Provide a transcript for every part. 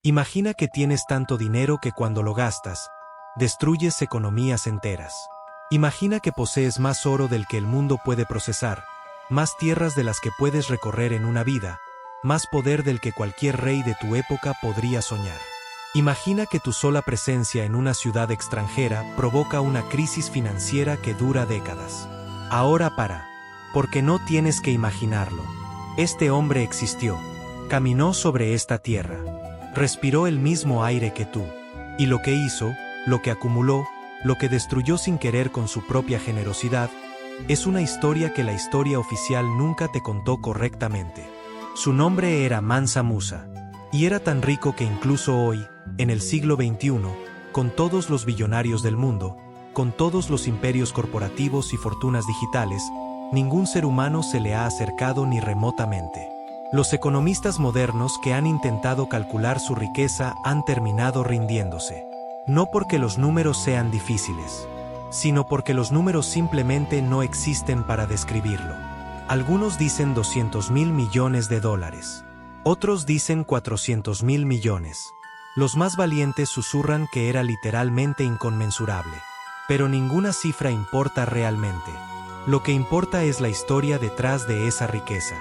Imagina que tienes tanto dinero que cuando lo gastas, destruyes economías enteras. Imagina que posees más oro del que el mundo puede procesar, más tierras de las que puedes recorrer en una vida, más poder del que cualquier rey de tu época podría soñar. Imagina que tu sola presencia en una ciudad extranjera provoca una crisis financiera que dura décadas. Ahora para, porque no tienes que imaginarlo. Este hombre existió, caminó sobre esta tierra, respiró el mismo aire que tú, y lo que hizo, lo que acumuló, lo que destruyó sin querer con su propia generosidad, es una historia que la historia oficial nunca te contó correctamente. Su nombre era Mansa Musa, y era tan rico que incluso hoy, en el siglo XXI, con todos los billonarios del mundo, con todos los imperios corporativos y fortunas digitales, ningún ser humano se le ha acercado ni remotamente. Los economistas modernos que han intentado calcular su riqueza han terminado rindiéndose. No porque los números sean difíciles, sino porque los números simplemente no existen para describirlo. Algunos dicen 200.000 millones de dólares. Otros dicen 400.000 millones. Los más valientes susurran que era literalmente inconmensurable. Pero ninguna cifra importa realmente. Lo que importa es la historia detrás de esa riqueza.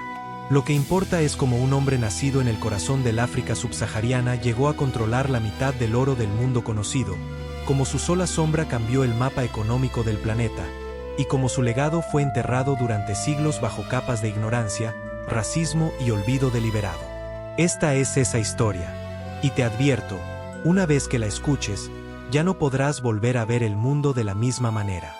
Lo que importa es cómo un hombre nacido en el corazón del África subsahariana llegó a controlar la mitad del oro del mundo conocido, cómo su sola sombra cambió el mapa económico del planeta, y cómo su legado fue enterrado durante siglos bajo capas de ignorancia, racismo y olvido deliberado. Esta es esa historia. Y te advierto, una vez que la escuches, ya no podrás volver a ver el mundo de la misma manera.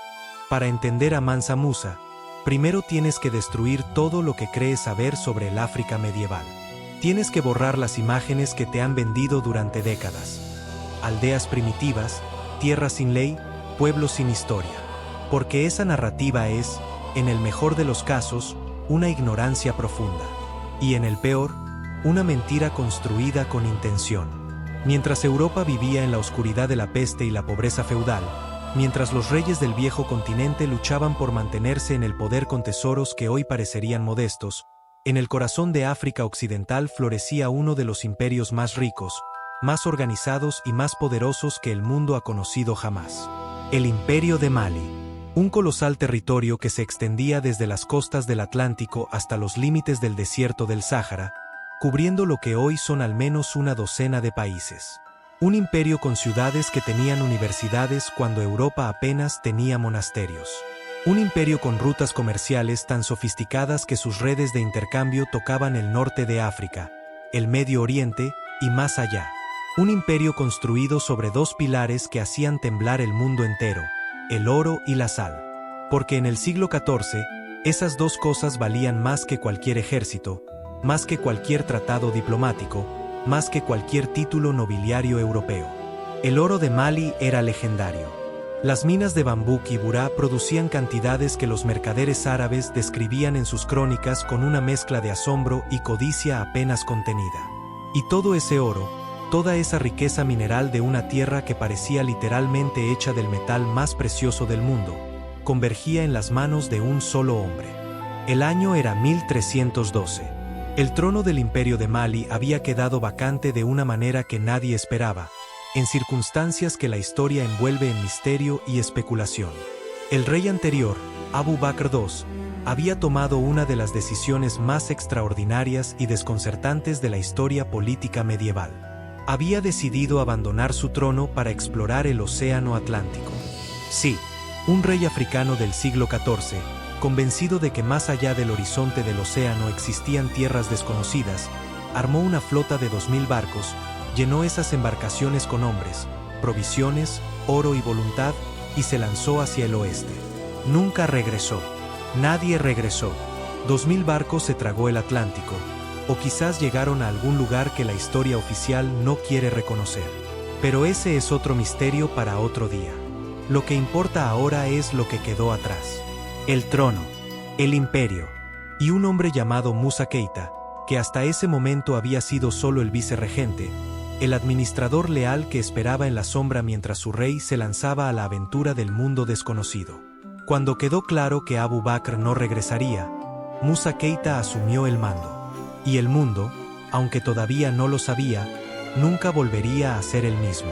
Para entender a Mansa Musa, primero tienes que destruir todo lo que crees saber sobre el África medieval. Tienes que borrar las imágenes que te han vendido durante décadas. Aldeas primitivas, tierras sin ley, pueblos sin historia. Porque esa narrativa es, en el mejor de los casos, una ignorancia profunda. Y en el peor, una mentira construida con intención. Mientras Europa vivía en la oscuridad de la peste y la pobreza feudal, mientras los reyes del viejo continente luchaban por mantenerse en el poder con tesoros que hoy parecerían modestos, en el corazón de África Occidental florecía uno de los imperios más ricos, más organizados y más poderosos que el mundo ha conocido jamás. El Imperio de Mali. Un colosal territorio que se extendía desde las costas del Atlántico hasta los límites del desierto del Sáhara, cubriendo lo que hoy son al menos una docena de países. Un imperio con ciudades que tenían universidades cuando Europa apenas tenía monasterios. Un imperio con rutas comerciales tan sofisticadas que sus redes de intercambio tocaban el norte de África, el Medio Oriente y más allá. Un imperio construido sobre dos pilares que hacían temblar el mundo entero, el oro y la sal. Porque en el siglo XIV, esas dos cosas valían más que cualquier ejército, más que cualquier tratado diplomático, más que cualquier título nobiliario europeo. El oro de Mali era legendario. Las minas de Bambouk y Burá producían cantidades que los mercaderes árabes describían en sus crónicas con una mezcla de asombro y codicia apenas contenida. Y todo ese oro, toda esa riqueza mineral de una tierra que parecía literalmente hecha del metal más precioso del mundo, convergía en las manos de un solo hombre. El año era 1312. El trono del Imperio de Mali había quedado vacante de una manera que nadie esperaba, en circunstancias que la historia envuelve en misterio y especulación. El rey anterior, Abu Bakr II, había tomado una de las decisiones más extraordinarias y desconcertantes de la historia política medieval. Había decidido abandonar su trono para explorar el Océano Atlántico. Sí, un rey africano del siglo XIV, convencido de que más allá del horizonte del océano existían tierras desconocidas, armó una flota de 2000 barcos, llenó esas embarcaciones con hombres, provisiones, oro y voluntad, y se lanzó hacia el oeste. Nunca regresó. Nadie regresó. 2000 barcos se tragó el Atlántico, o quizás llegaron a algún lugar que la historia oficial no quiere reconocer. Pero ese es otro misterio para otro día. Lo que importa ahora es lo que quedó atrás. El trono, el imperio, y un hombre llamado Musa Keita, que hasta ese momento había sido solo el vicerregente, el administrador leal que esperaba en la sombra mientras su rey se lanzaba a la aventura del mundo desconocido. Cuando quedó claro que Abu Bakr no regresaría, Musa Keita asumió el mando. Y el mundo, aunque todavía no lo sabía, nunca volvería a ser el mismo.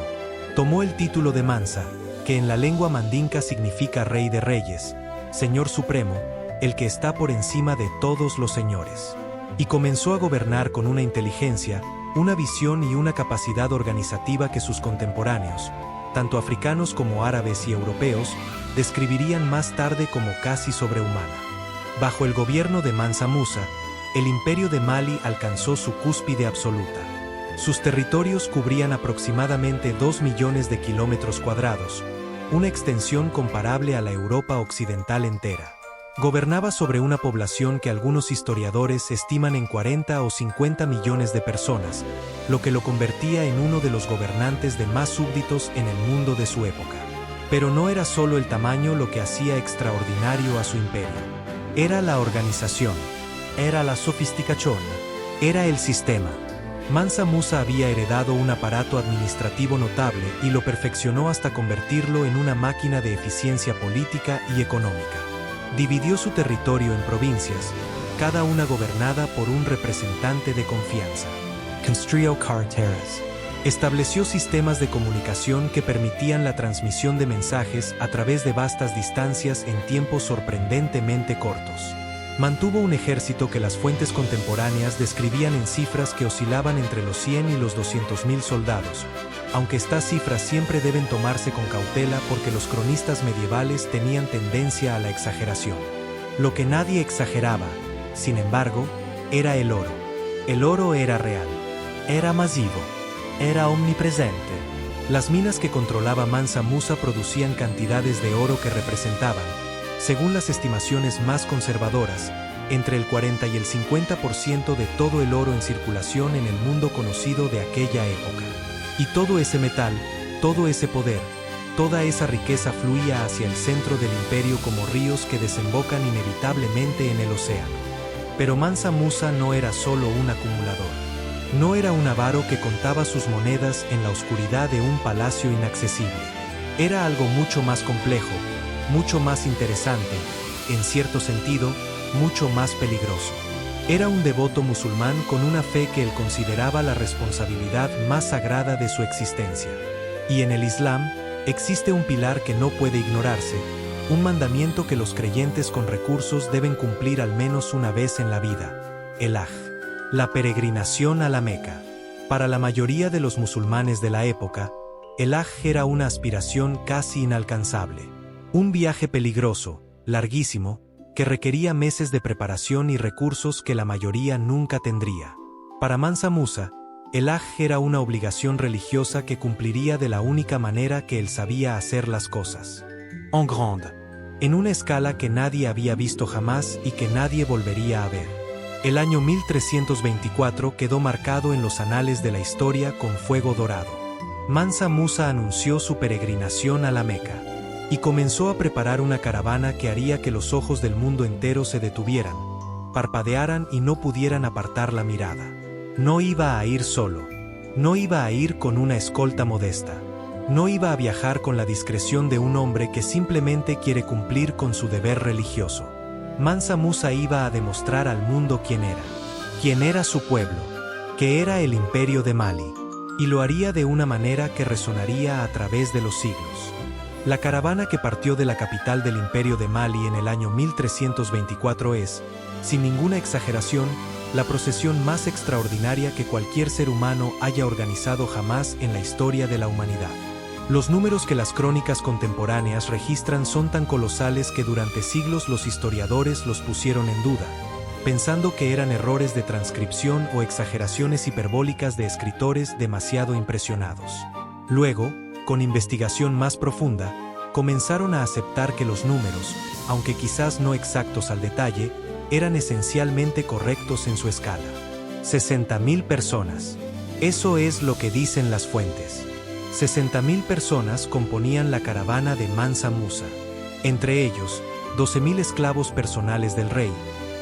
Tomó el título de Mansa, que en la lengua mandinka significa Rey de Reyes, Señor Supremo, el que está por encima de todos los señores. Y comenzó a gobernar con una inteligencia, una visión y una capacidad organizativa que sus contemporáneos, tanto africanos como árabes y europeos, describirían más tarde como casi sobrehumana. Bajo el gobierno de Mansa Musa, el imperio de Mali alcanzó su cúspide absoluta. Sus territorios cubrían aproximadamente 2 millones de kilómetros cuadrados, una extensión comparable a la Europa occidental entera. Gobernaba sobre una población que algunos historiadores estiman en 40 o 50 millones de personas, lo que lo convertía en uno de los gobernantes de más súbditos en el mundo de su época. Pero no era solo el tamaño lo que hacía extraordinario a su imperio. Era la organización, era la sofisticación, era el sistema. Mansa Musa había heredado un aparato administrativo notable y lo perfeccionó hasta convertirlo en una máquina de eficiencia política y económica. Dividió su territorio en provincias, cada una gobernada por un representante de confianza. Construyó carreteras. Estableció sistemas de comunicación que permitían la transmisión de mensajes a través de vastas distancias en tiempos sorprendentemente cortos. Mantuvo un ejército que las fuentes contemporáneas describían en cifras que oscilaban entre los 100 y los 200.000 soldados, aunque estas cifras siempre deben tomarse con cautela porque los cronistas medievales tenían tendencia a la exageración. Lo que nadie exageraba, sin embargo, era el oro. El oro era real, era masivo, era omnipresente. Las minas que controlaba Mansa Musa producían cantidades de oro que representaban, según las estimaciones más conservadoras, entre el 40 y el 50% de todo el oro en circulación en el mundo conocido de aquella época. Y todo ese metal, todo ese poder, toda esa riqueza fluía hacia el centro del imperio como ríos que desembocan inevitablemente en el océano. Pero Mansa Musa no era solo un acumulador. No era un avaro que contaba sus monedas en la oscuridad de un palacio inaccesible. Era algo mucho más complejo, mucho más interesante, en cierto sentido, mucho más peligroso. Era un devoto musulmán con una fe que él consideraba la responsabilidad más sagrada de su existencia. Y en el Islam, existe un pilar que no puede ignorarse, un mandamiento que los creyentes con recursos deben cumplir al menos una vez en la vida: el Hajj, la peregrinación a la Meca. Para la mayoría de los musulmanes de la época, el Hajj era una aspiración casi inalcanzable. Un viaje peligroso, larguísimo, que requería meses de preparación y recursos que la mayoría nunca tendría. Para Mansa Musa, el Hajj era una obligación religiosa que cumpliría de la única manera que él sabía hacer las cosas. En grande, en una escala que nadie había visto jamás y que nadie volvería a ver. El año 1324 quedó marcado en los anales de la historia con fuego dorado. Mansa Musa anunció su peregrinación a la Meca y comenzó a preparar una caravana que haría que los ojos del mundo entero se detuvieran, parpadearan y no pudieran apartar la mirada. No iba a ir solo. No iba a ir con una escolta modesta. No iba a viajar con la discreción de un hombre que simplemente quiere cumplir con su deber religioso. Mansa Musa iba a demostrar al mundo quién era su pueblo, que era el imperio de Mali, y lo haría de una manera que resonaría a través de los siglos. La caravana que partió de la capital del imperio de Mali en el año 1324 es, sin ninguna exageración, la procesión más extraordinaria que cualquier ser humano haya organizado jamás en la historia de la humanidad. Los números que las crónicas contemporáneas registran son tan colosales que durante siglos los historiadores los pusieron en duda, pensando que eran errores de transcripción o exageraciones hiperbólicas de escritores demasiado impresionados. Luego, con investigación más profunda, comenzaron a aceptar que los números, aunque quizás no exactos al detalle, eran esencialmente correctos en su escala. 60.000 personas. Eso es lo que dicen las fuentes. 60.000 personas componían la caravana de Mansa Musa. Entre ellos, 12.000 esclavos personales del rey,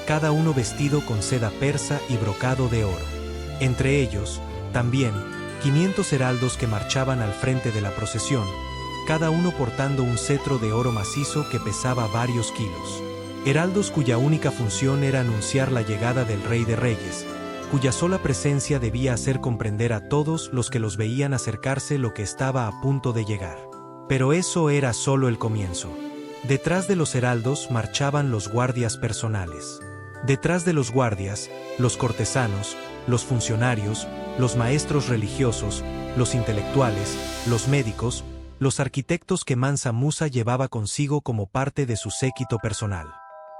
cada uno vestido con seda persa y brocado de oro. Entre ellos, también, 500 heraldos que marchaban al frente de la procesión, cada uno portando un cetro de oro macizo que pesaba varios kilos. Heraldos cuya única función era anunciar la llegada del Rey de Reyes, cuya sola presencia debía hacer comprender a todos los que los veían acercarse lo que estaba a punto de llegar. Pero eso era solo el comienzo. Detrás de los heraldos marchaban los guardias personales. Detrás de los guardias, los cortesanos, los funcionarios, los maestros religiosos, los intelectuales, los médicos, los arquitectos que Mansa Musa llevaba consigo como parte de su séquito personal.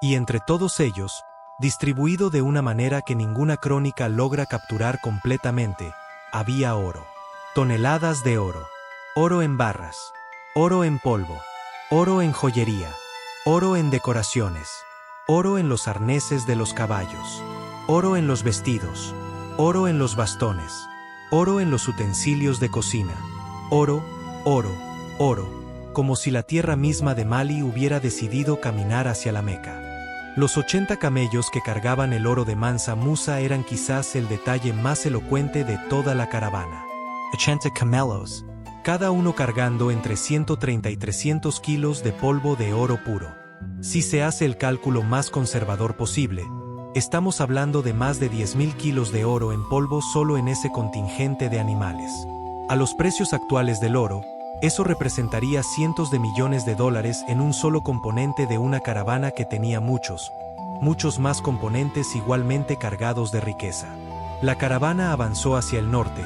Y entre todos ellos, distribuido de una manera que ninguna crónica logra capturar completamente, había oro. Toneladas de oro. Oro en barras. Oro en polvo. Oro en joyería. Oro en decoraciones. Oro en los arneses de los caballos. Oro en los vestidos. Oro en los bastones. Oro en los utensilios de cocina. Oro, oro, oro, como si la tierra misma de Mali hubiera decidido caminar hacia la Meca. Los 80 camellos que cargaban el oro de Mansa Musa eran quizás el detalle más elocuente de toda la caravana. 80 camelos. Cada uno cargando entre 130 y 300 kilos de polvo de oro puro. Si se hace el cálculo más conservador posible, estamos hablando de más de 10.000 kilos de oro en polvo solo en ese contingente de animales. A los precios actuales del oro, eso representaría cientos de millones de dólares en un solo componente de una caravana que tenía muchos más componentes igualmente cargados de riqueza. La caravana avanzó hacia el norte,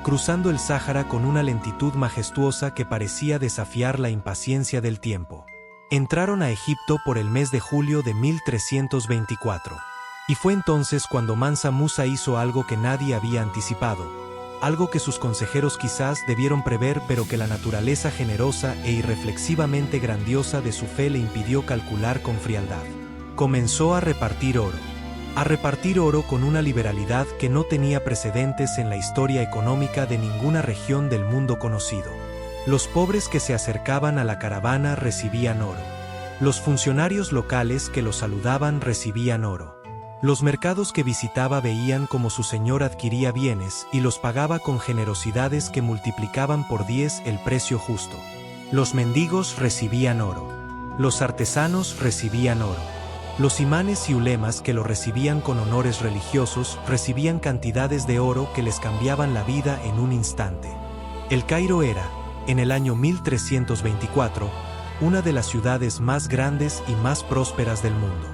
cruzando el Sáhara con una lentitud majestuosa que parecía desafiar la impaciencia del tiempo. Entraron a Egipto por el mes de julio de 1324. Y fue entonces cuando Mansa Musa hizo algo que nadie había anticipado. Algo que sus consejeros quizás debieron prever, pero que la naturaleza generosa e irreflexivamente grandiosa de su fe le impidió calcular con frialdad. Comenzó a repartir oro. A repartir oro con una liberalidad que no tenía precedentes en la historia económica de ninguna región del mundo conocido. Los pobres que se acercaban a la caravana recibían oro. Los funcionarios locales que los saludaban recibían oro. Los mercados que visitaba veían cómo su señor adquiría bienes y los pagaba con generosidades que multiplicaban por 10 el precio justo. Los mendigos recibían oro. Los artesanos recibían oro. Los imanes y ulemas que lo recibían con honores religiosos recibían cantidades de oro que les cambiaban la vida en un instante. El Cairo era, en el año 1324, una de las ciudades más grandes y más prósperas del mundo.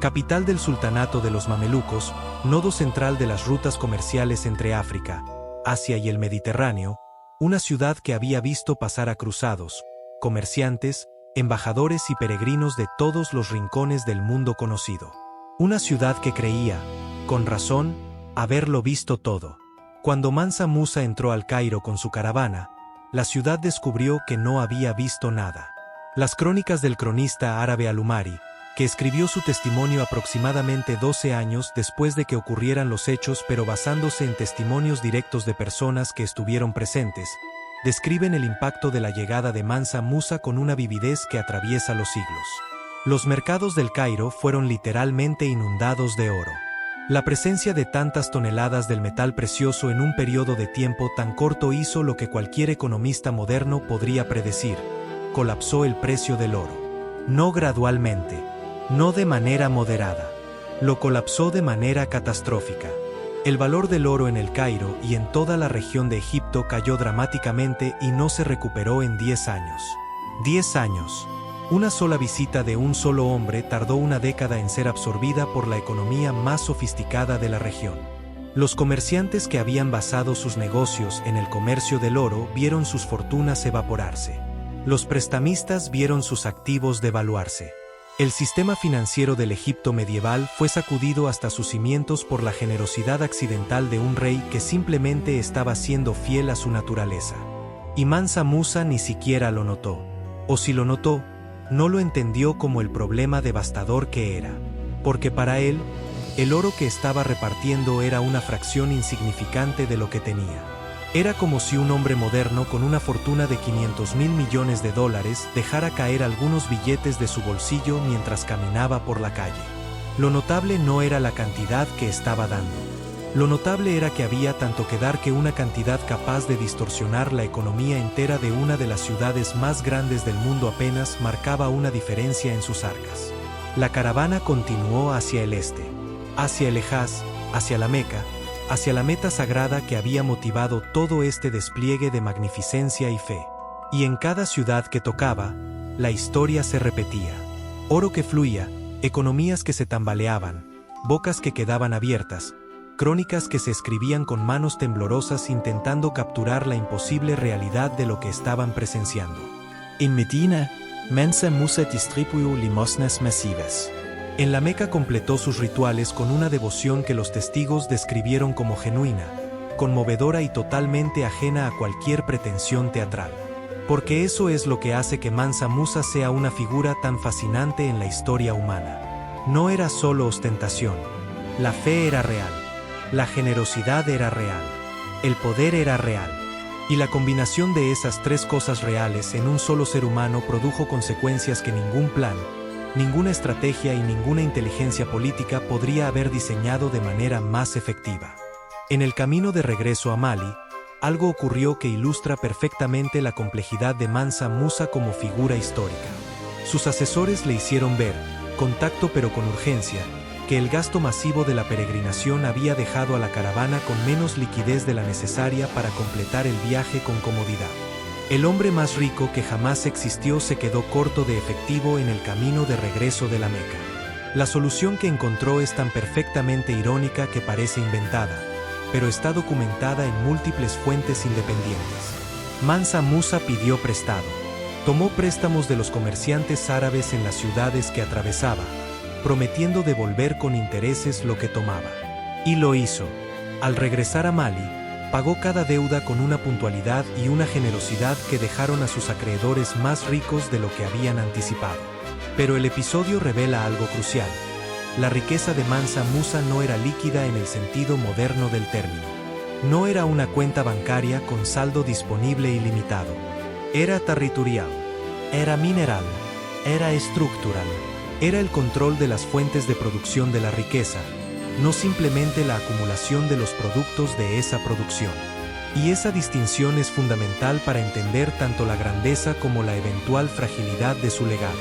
Capital del sultanato de los mamelucos, nodo central de las rutas comerciales entre África, Asia y el Mediterráneo, una ciudad que había visto pasar a cruzados, comerciantes, embajadores y peregrinos de todos los rincones del mundo conocido. Una ciudad que creía, con razón, haberlo visto todo. Cuando Mansa Musa entró al Cairo con su caravana, la ciudad descubrió que no había visto nada. Las crónicas del cronista árabe Al-Umari, que escribió su testimonio aproximadamente 12 años después de que ocurrieran los hechos pero basándose en testimonios directos de personas que estuvieron presentes, describen el impacto de la llegada de Mansa Musa con una vividez que atraviesa los siglos. Los mercados del Cairo fueron literalmente inundados de oro. La presencia de tantas toneladas del metal precioso en un periodo de tiempo tan corto hizo lo que cualquier economista moderno podría predecir: colapsó el precio del oro. No gradualmente, no de manera moderada. Lo colapsó de manera catastrófica. El valor del oro en el Cairo y en toda la región de Egipto cayó dramáticamente y no se recuperó en 10 años. 10 años. Una sola visita de un solo hombre tardó una década en ser absorbida por la economía más sofisticada de la región. Los comerciantes que habían basado sus negocios en el comercio del oro vieron sus fortunas evaporarse. Los prestamistas vieron sus activos devaluarse. El sistema financiero del Egipto medieval fue sacudido hasta sus cimientos por la generosidad accidental de un rey que simplemente estaba siendo fiel a su naturaleza. Y Mansa Musa ni siquiera lo notó. O si lo notó, no lo entendió como el problema devastador que era. Porque para él, el oro que estaba repartiendo era una fracción insignificante de lo que tenía. Era como si un hombre moderno con una fortuna de 500.000 millones de dólares dejara caer algunos billetes de su bolsillo mientras caminaba por la calle. Lo notable no era la cantidad que estaba dando. Lo notable era que había tanto que dar que una cantidad capaz de distorsionar la economía entera de una de las ciudades más grandes del mundo apenas marcaba una diferencia en sus arcas. La caravana continuó hacia el este, hacia el Hejaz, hacia la Meca, hacia la meta sagrada que había motivado todo este despliegue de magnificencia y fe. Y en cada ciudad que tocaba, la historia se repetía. Oro que fluía, economías que se tambaleaban, bocas que quedaban abiertas, crónicas que se escribían con manos temblorosas intentando capturar la imposible realidad de lo que estaban presenciando. In Medina, Mansa Musa distribuyó limosnas masivas. En la Meca completó sus rituales con una devoción que los testigos describieron como genuina, conmovedora y totalmente ajena a cualquier pretensión teatral. Porque eso es lo que hace que Mansa Musa sea una figura tan fascinante en la historia humana. No era solo ostentación. La fe era real. La generosidad era real. El poder era real. Y la combinación de esas tres cosas reales en un solo ser humano produjo consecuencias que ningún plan, ninguna estrategia y ninguna inteligencia política podría haber diseñado de manera más efectiva. En el camino de regreso a Mali, algo ocurrió que ilustra perfectamente la complejidad de Mansa Musa como figura histórica. Sus asesores le hicieron ver, con tacto pero con urgencia, que el gasto masivo de la peregrinación había dejado a la caravana con menos liquidez de la necesaria para completar el viaje con comodidad. El hombre más rico que jamás existió se quedó corto de efectivo en el camino de regreso de la Meca. La solución que encontró es tan perfectamente irónica que parece inventada, pero está documentada en múltiples fuentes independientes. Mansa Musa pidió prestado. Tomó préstamos de los comerciantes árabes en las ciudades que atravesaba, prometiendo devolver con intereses lo que tomaba. Y lo hizo. Al regresar a Mali, pagó cada deuda con una puntualidad y una generosidad que dejaron a sus acreedores más ricos de lo que habían anticipado. Pero el episodio revela algo crucial. La riqueza de Mansa Musa no era líquida en el sentido moderno del término. No era una cuenta bancaria con saldo disponible ilimitado. Era territorial. Era mineral. Era estructural. Era el control de las fuentes de producción de la riqueza, no simplemente la acumulación de los productos de esa producción. Y esa distinción es fundamental para entender tanto la grandeza como la eventual fragilidad de su legado.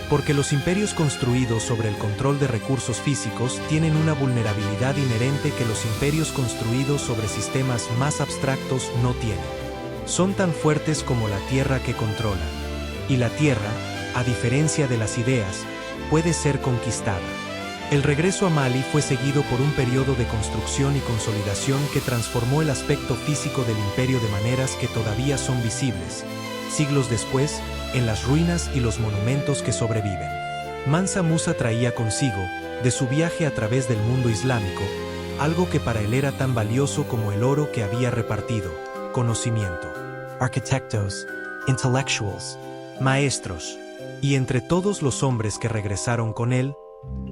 Porque los imperios construidos sobre el control de recursos físicos tienen una vulnerabilidad inherente que los imperios construidos sobre sistemas más abstractos no tienen. Son tan fuertes como la tierra que controlan. Y la tierra, a diferencia de las ideas, puede ser conquistada. El regreso a Mali fue seguido por un periodo de construcción y consolidación que transformó el aspecto físico del imperio de maneras que todavía son visibles, siglos después, en las ruinas y los monumentos que sobreviven. Mansa Musa traía consigo, de su viaje a través del mundo islámico, algo que para él era tan valioso como el oro que había repartido: conocimiento. Arquitectos, intellectuals, Maestros. Y entre todos los hombres que regresaron con él,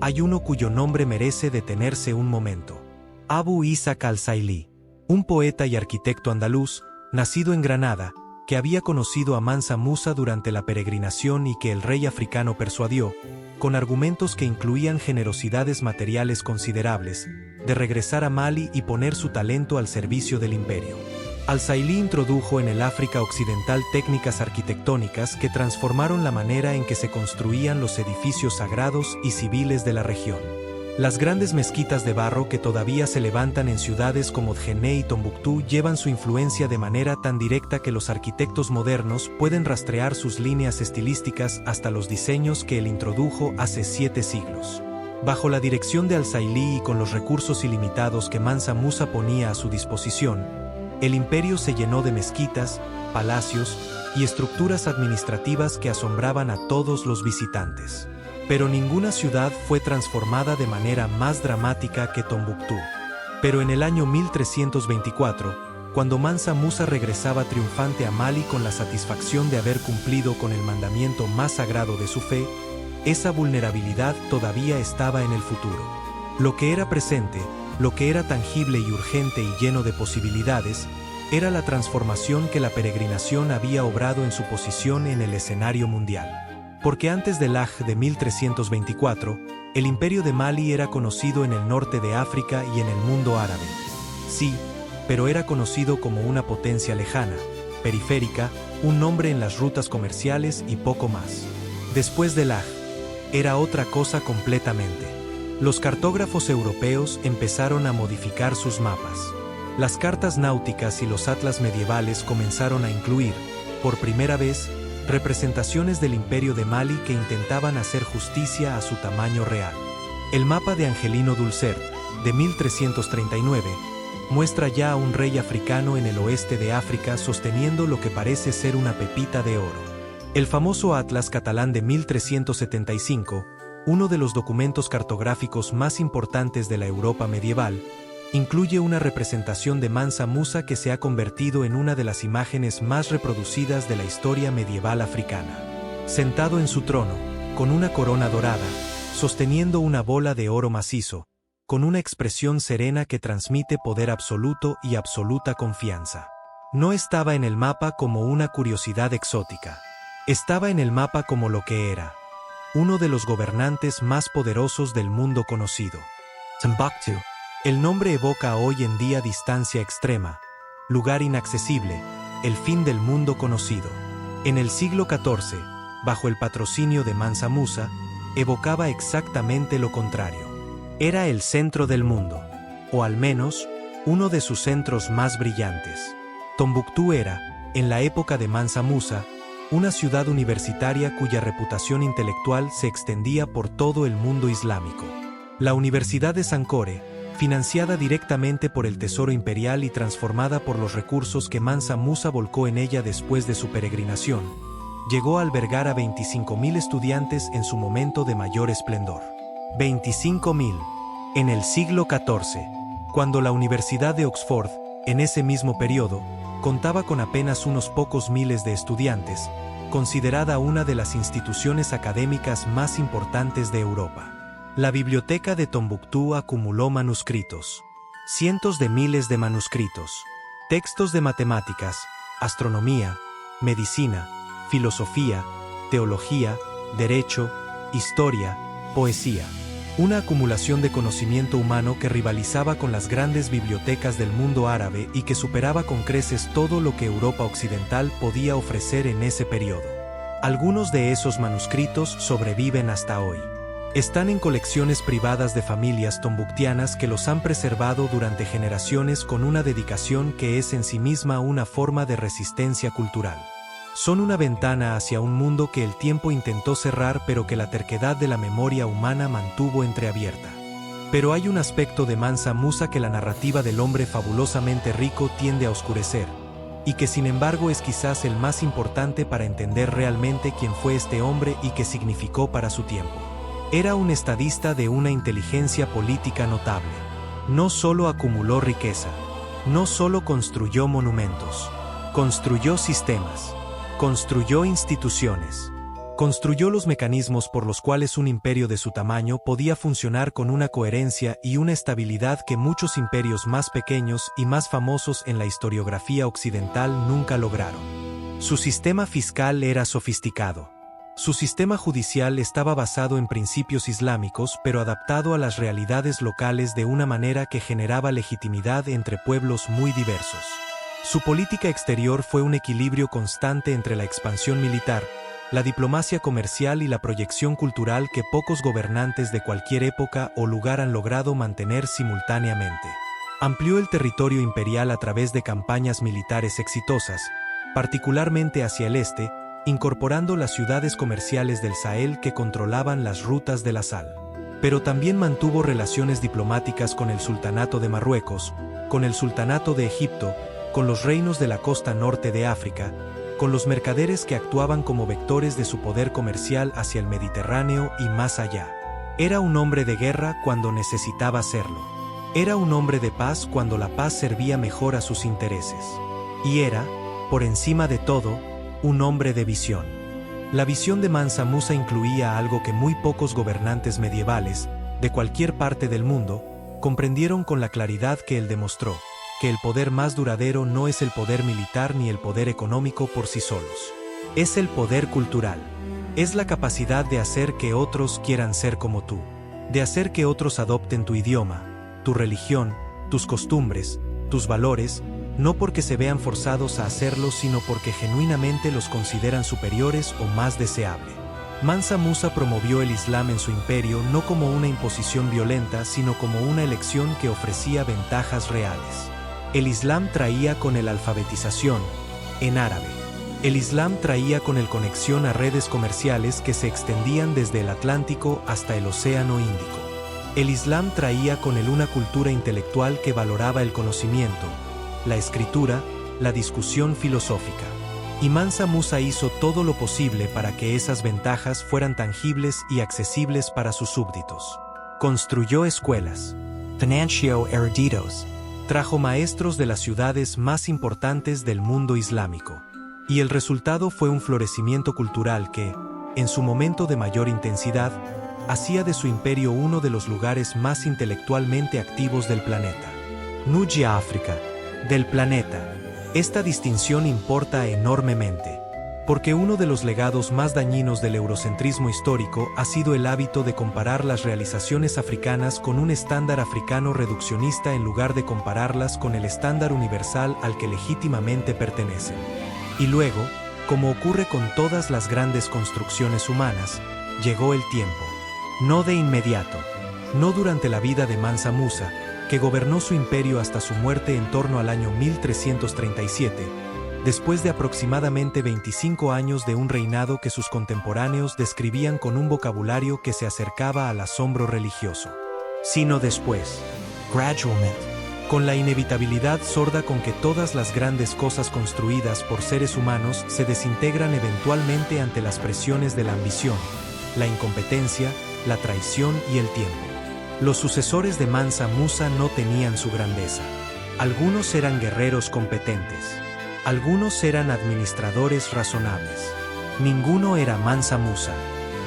hay uno cuyo nombre merece detenerse un momento. Abu Ishaq al-Zaili, un poeta y arquitecto andaluz, nacido en Granada, que había conocido a Mansa Musa durante la peregrinación y que el rey africano persuadió, con argumentos que incluían generosidades materiales considerables, de regresar a Mali y poner su talento al servicio del imperio. Al-Zaili introdujo en el África Occidental técnicas arquitectónicas que transformaron la manera en que se construían los edificios sagrados y civiles de la región. Las grandes mezquitas de barro que todavía se levantan en ciudades como Djenné y Tombuctú llevan su influencia de manera tan directa que los arquitectos modernos pueden rastrear sus líneas estilísticas hasta los diseños que él introdujo hace 7 siglos. Bajo la dirección de Al-Zaili y con los recursos ilimitados que Mansa Musa ponía a su disposición, el imperio se llenó de mezquitas, palacios y estructuras administrativas que asombraban a todos los visitantes. Pero ninguna ciudad fue transformada de manera más dramática que Tombuctú. Pero en el año 1324, cuando Mansa Musa regresaba triunfante a Mali con la satisfacción de haber cumplido con el mandamiento más sagrado de su fe, esa vulnerabilidad todavía estaba en el futuro. Lo que era presente, lo que era tangible y urgente y lleno de posibilidades, era la transformación que la peregrinación había obrado en su posición en el escenario mundial. Porque antes del Hajj de 1324, el imperio de Mali era conocido en el norte de África y en el mundo árabe. Sí, pero era conocido como una potencia lejana, periférica, un nombre en las rutas comerciales y poco más. Después del Hajj, era otra cosa completamente. Los cartógrafos europeos empezaron a modificar sus mapas. Las cartas náuticas y los atlas medievales comenzaron a incluir, por primera vez, representaciones del Imperio de Mali que intentaban hacer justicia a su tamaño real. El mapa de Angelino Dulcert, de 1339, muestra ya a un rey africano en el oeste de África sosteniendo lo que parece ser una pepita de oro. El famoso Atlas catalán de 1375, uno de los documentos cartográficos más importantes de la Europa medieval, incluye una representación de Mansa Musa que se ha convertido en una de las imágenes más reproducidas de la historia medieval africana. Sentado en su trono, con una corona dorada, sosteniendo una bola de oro macizo, con una expresión serena que transmite poder absoluto y absoluta confianza. No estaba en el mapa como una curiosidad exótica. Estaba en el mapa como lo que era, uno de los gobernantes más poderosos del mundo conocido. Timbuktu. El nombre evoca hoy en día distancia extrema, lugar inaccesible, el fin del mundo conocido. En el siglo XIV, bajo el patrocinio de Mansa Musa, evocaba exactamente lo contrario. Era el centro del mundo, o al menos, uno de sus centros más brillantes. Tombuctú era, en la época de Mansa Musa, una ciudad universitaria cuya reputación intelectual se extendía por todo el mundo islámico. La Universidad de Sankore, financiada directamente por el Tesoro Imperial y transformada por los recursos que Mansa Musa volcó en ella después de su peregrinación, llegó a albergar a 25.000 estudiantes en su momento de mayor esplendor. 25.000. En el siglo XIV, cuando la Universidad de Oxford, en ese mismo periodo, contaba con apenas unos pocos miles de estudiantes, considerada una de las instituciones académicas más importantes de Europa. La biblioteca de Tombuctú acumuló manuscritos, cientos de miles de manuscritos, textos de matemáticas, astronomía, medicina, filosofía, teología, derecho, historia, poesía. Una acumulación de conocimiento humano que rivalizaba con las grandes bibliotecas del mundo árabe y que superaba con creces todo lo que Europa occidental podía ofrecer en ese periodo. Algunos de esos manuscritos sobreviven hasta hoy. Están en colecciones privadas de familias tombuctianas que los han preservado durante generaciones con una dedicación que es en sí misma una forma de resistencia cultural. Son una ventana hacia un mundo que el tiempo intentó cerrar pero que la terquedad de la memoria humana mantuvo entreabierta. Pero hay un aspecto de Mansa Musa que la narrativa del hombre fabulosamente rico tiende a oscurecer, y que sin embargo es quizás el más importante para entender realmente quién fue este hombre y qué significó para su tiempo. Era un estadista de una inteligencia política notable. No solo acumuló riqueza, no solo construyó monumentos, construyó sistemas, construyó instituciones, construyó los mecanismos por los cuales un imperio de su tamaño podía funcionar con una coherencia y una estabilidad que muchos imperios más pequeños y más famosos en la historiografía occidental nunca lograron. Su sistema fiscal era sofisticado. Su sistema judicial estaba basado en principios islámicos pero adaptado a las realidades locales de una manera que generaba legitimidad entre pueblos muy diversos. Su política exterior fue un equilibrio constante entre la expansión militar, la diplomacia comercial y la proyección cultural que pocos gobernantes de cualquier época o lugar han logrado mantener simultáneamente. Amplió el territorio imperial a través de campañas militares exitosas, particularmente hacia el este, incorporando las ciudades comerciales del Sahel que controlaban las rutas de la sal. Pero también mantuvo relaciones diplomáticas con el Sultanato de Marruecos, con el Sultanato de Egipto, con los reinos de la costa norte de África, con los mercaderes que actuaban como vectores de su poder comercial hacia el Mediterráneo y más allá. Era un hombre de guerra cuando necesitaba serlo. Era un hombre de paz cuando la paz servía mejor a sus intereses. Y era, por encima de todo, un hombre de visión. La visión de Mansa Musa incluía algo que muy pocos gobernantes medievales, de cualquier parte del mundo, comprendieron con la claridad que él demostró, que el poder más duradero no es el poder militar ni el poder económico por sí solos. Es el poder cultural. Es la capacidad de hacer que otros quieran ser como tú, de hacer que otros adopten tu idioma, tu religión, tus costumbres, tus valores, no porque se vean forzados a hacerlo, sino porque genuinamente los consideran superiores o más deseable. Mansa Musa promovió el Islam en su imperio no como una imposición violenta, sino como una elección que ofrecía ventajas reales. El Islam traía con el alfabetización, en árabe. El Islam traía con el conexión a redes comerciales que se extendían desde el Atlántico hasta el Océano Índico. El Islam traía con él una cultura intelectual que valoraba el conocimiento, la escritura, la discusión filosófica. Y Mansa Musa hizo todo lo posible para que esas ventajas fueran tangibles y accesibles para sus súbditos. Construyó escuelas. Financió eruditos. Trajo maestros de las ciudades más importantes del mundo islámico. Y el resultado fue un florecimiento cultural que, en su momento de mayor intensidad, hacía de su imperio uno de los lugares más intelectualmente activos del planeta. Nugia África, del planeta. Esta distinción importa enormemente, porque uno de los legados más dañinos del eurocentrismo histórico ha sido el hábito de comparar las realizaciones africanas con un estándar africano reduccionista en lugar de compararlas con el estándar universal al que legítimamente pertenecen. Y luego, como ocurre con todas las grandes construcciones humanas, llegó el tiempo. No de inmediato, no durante la vida de Mansa Musa, que gobernó su imperio hasta su muerte en torno al año 1337, después de aproximadamente 25 años de un reinado que sus contemporáneos describían con un vocabulario que se acercaba al asombro religioso. Sino después, Gradualmente. con la inevitabilidad sorda con que todas las grandes cosas construidas por seres humanos se desintegran eventualmente ante las presiones de la ambición, la incompetencia, la traición y el tiempo. Los sucesores de Mansa Musa no tenían su grandeza. Algunos eran guerreros competentes. Algunos eran administradores razonables. Ninguno era Mansa Musa.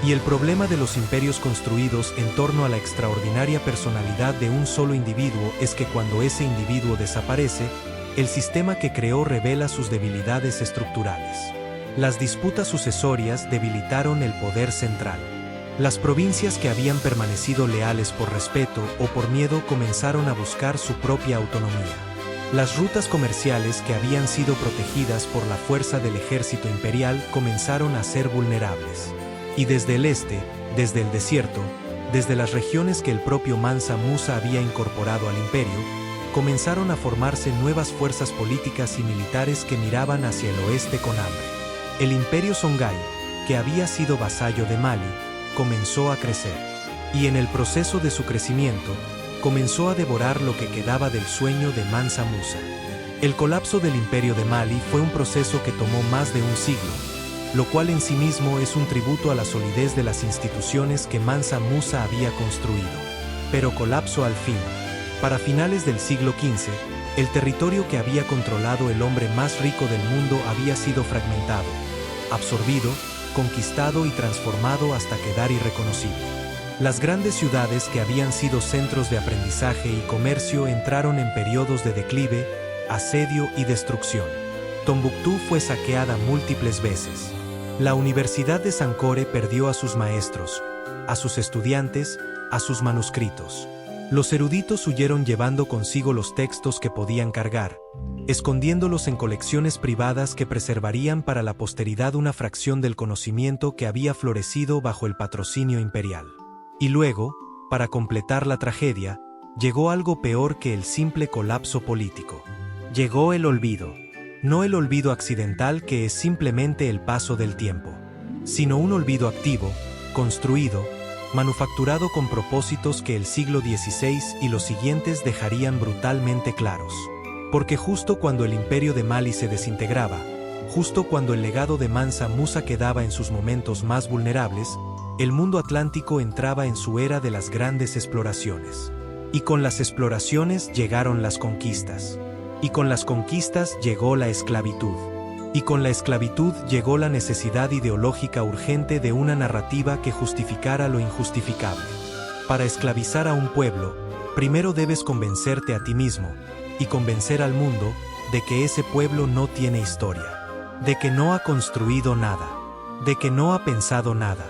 Y el problema de los imperios construidos en torno a la extraordinaria personalidad de un solo individuo es que cuando ese individuo desaparece, el sistema que creó revela sus debilidades estructurales. Las disputas sucesorias debilitaron el poder central. Las provincias que habían permanecido leales por respeto o por miedo comenzaron a buscar su propia autonomía. Las rutas comerciales que habían sido protegidas por la fuerza del ejército imperial comenzaron a ser vulnerables. Y desde el este, desde el desierto, desde las regiones que el propio Mansa Musa había incorporado al imperio, comenzaron a formarse nuevas fuerzas políticas y militares que miraban hacia el oeste con hambre. El imperio Songhai, que había sido vasallo de Mali, comenzó a crecer. Y en el proceso de su crecimiento, comenzó a devorar lo que quedaba del sueño de Mansa Musa. El colapso del imperio de Mali fue un proceso que tomó más de un siglo, lo cual en sí mismo es un tributo a la solidez de las instituciones que Mansa Musa había construido. Pero colapsó al fin. Para finales del siglo XV, el territorio que había controlado el hombre más rico del mundo había sido fragmentado, absorbido, conquistado y transformado hasta quedar irreconocible. Las grandes ciudades que habían sido centros de aprendizaje y comercio entraron en periodos de declive, asedio y destrucción. Tombuctú fue saqueada múltiples veces. La Universidad de Sankore perdió a sus maestros, a sus estudiantes, a sus manuscritos. Los eruditos huyeron llevando consigo los textos que podían cargar, escondiéndolos en colecciones privadas que preservarían para la posteridad una fracción del conocimiento que había florecido bajo el patrocinio imperial. Y luego, para completar la tragedia, llegó algo peor que el simple colapso político. Llegó el olvido. No el olvido accidental que es simplemente el paso del tiempo, sino un olvido activo, construido, manufacturado con propósitos que el siglo XVI y los siguientes dejarían brutalmente claros. Porque justo cuando el imperio de Mali se desintegraba, justo cuando el legado de Mansa Musa quedaba en sus momentos más vulnerables, el mundo atlántico entraba en su era de las grandes exploraciones. Y con las exploraciones llegaron las conquistas. Y con las conquistas llegó la esclavitud. Y con la esclavitud llegó la necesidad ideológica urgente de una narrativa que justificara lo injustificable. Para esclavizar a un pueblo, primero debes convencerte a ti mismo, y convencer al mundo, de que ese pueblo no tiene historia, de que no ha construido nada, de que no ha pensado nada,